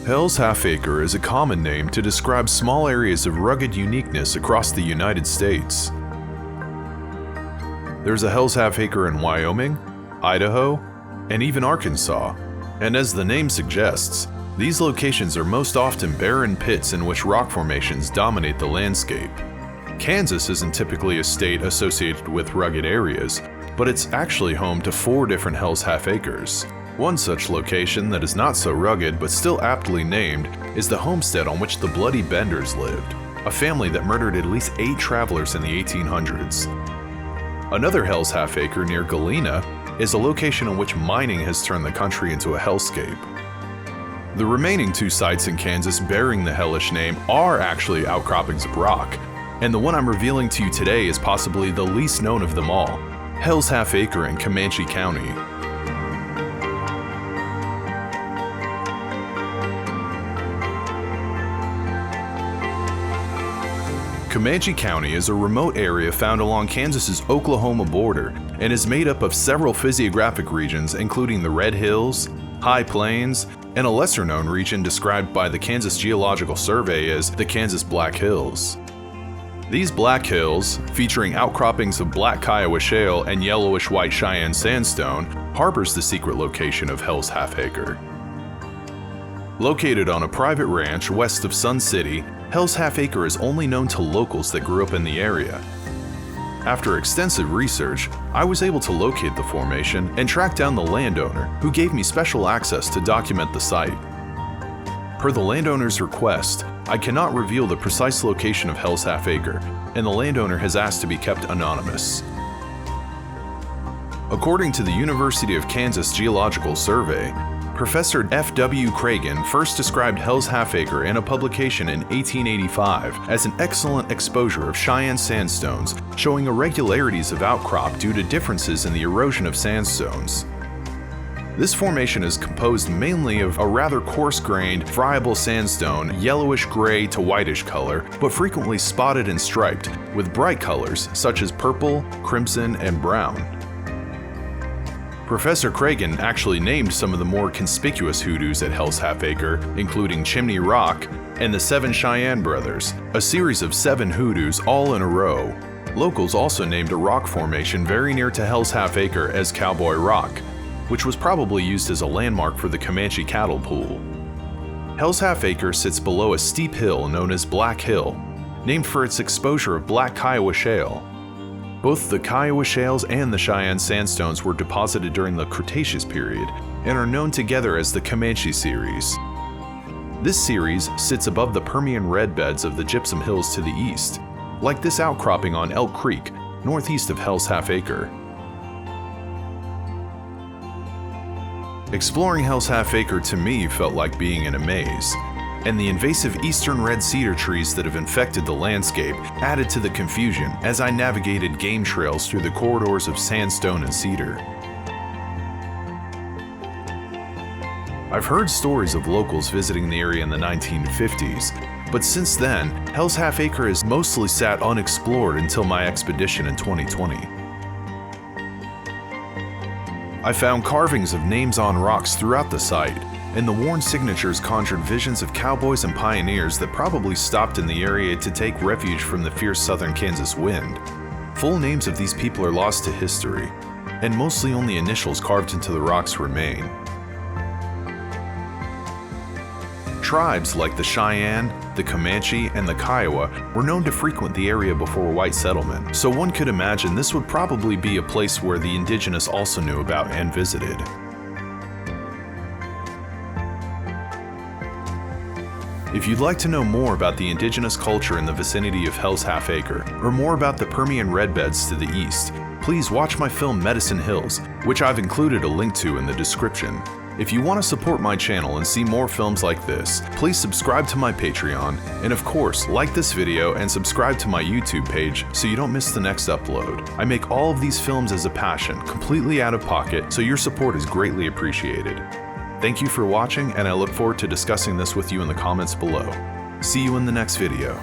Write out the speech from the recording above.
Hell's Halfacre is a common name to describe small areas of rugged uniqueness across the United States. There's a Hell's Halfacre in Wyoming, Idaho, and even Arkansas, and as the name suggests, these locations are most often barren pits in which rock formations dominate the landscape. Kansas isn't typically a state associated with rugged areas, but it's actually home to 4 different Hell's Halfacres. One such location that is not so rugged but still aptly named is the homestead on which the Bloody Benders lived, a family that murdered at least 8 travelers in the 1800s. Another Hell's Halfacre near Galena is a location in which mining has turned the country into a hellscape. The remaining 2 sites in Kansas bearing the hellish name are actually outcroppings of rock, and the one I'm revealing to you today is possibly the least known of them all, Hell's Halfacre in Comanche County. Comanche County is a remote area found along Kansas's Oklahoma border and is made up of several physiographic regions including the Red Hills, High Plains, and a lesser-known region described by the Kansas Geological Survey as the Kansas Black Hills. These Black Hills, featuring outcroppings of black Kiowa shale and yellowish-white Cheyenne sandstone, harbors the secret location of Hell's Halfacre. Located on a private ranch west of Sun City, Hell's Halfacre is only known to locals that grew up in the area. After extensive research, I was able to locate the formation and track down the landowner, who gave me special access to document the site. Per the landowner's request, I cannot reveal the precise location of Hell's Halfacre, and the landowner has asked to be kept anonymous. According to the University of Kansas Geological Survey, Professor F.W. Cragen first described Hell's Halfacre in a publication in 1885 as an excellent exposure of Cheyenne sandstones showing irregularities of outcrop due to differences in the erosion of sandstones. This formation is composed mainly of a rather coarse-grained, friable sandstone, yellowish-gray to whitish color, but frequently spotted and striped, with bright colors such as purple, crimson, and brown. Professor Cragen actually named some of the more conspicuous hoodoos at Hell's Halfacre, including Chimney Rock and the 7 Cheyenne Brothers, a series of 7 hoodoos all in a row. Locals also named a rock formation very near to Hell's Halfacre as Cowboy Rock, which was probably used as a landmark for the Comanche cattle pool. Hell's Halfacre sits below a steep hill known as Black Hill, named for its exposure of black Kiowa shale. Both the Kiowa shales and the Cheyenne sandstones were deposited during the Cretaceous period and are known together as the Comanche series. This series sits above the Permian red beds of the Gypsum Hills to the east, like this outcropping on Elk Creek, northeast of Hell's Halfacre. Exploring Hell's Halfacre to me felt like being in a maze, and the invasive eastern red cedar trees that have infected the landscape added to the confusion as I navigated game trails through the corridors of sandstone and cedar. I've heard stories of locals visiting the area in the 1950s, but since then, Hell's Halfacre has mostly sat unexplored until my expedition in 2020. I found carvings of names on rocks throughout the site, and the worn signatures conjured visions of cowboys and pioneers that probably stopped in the area to take refuge from the fierce southern Kansas wind. Full names of these people are lost to history, and mostly only initials carved into the rocks remain. Tribes like the Cheyenne, the Comanche, and the Kiowa were known to frequent the area before white settlement, so one could imagine this would probably be a place where the indigenous also knew about and visited. If you'd like to know more about the indigenous culture in the vicinity of Hell's Halfacre, or more about the Permian redbeds to the east, please watch my film Medicine Hills, which I've included a link to in the description. If you want to support my channel and see more films like this, please subscribe to my Patreon, and of course, like this video and subscribe to my YouTube page so you don't miss the next upload. I make all of these films as a passion, completely out of pocket, so your support is greatly appreciated. Thank you for watching, and I look forward to discussing this with you in the comments below. See you in the next video.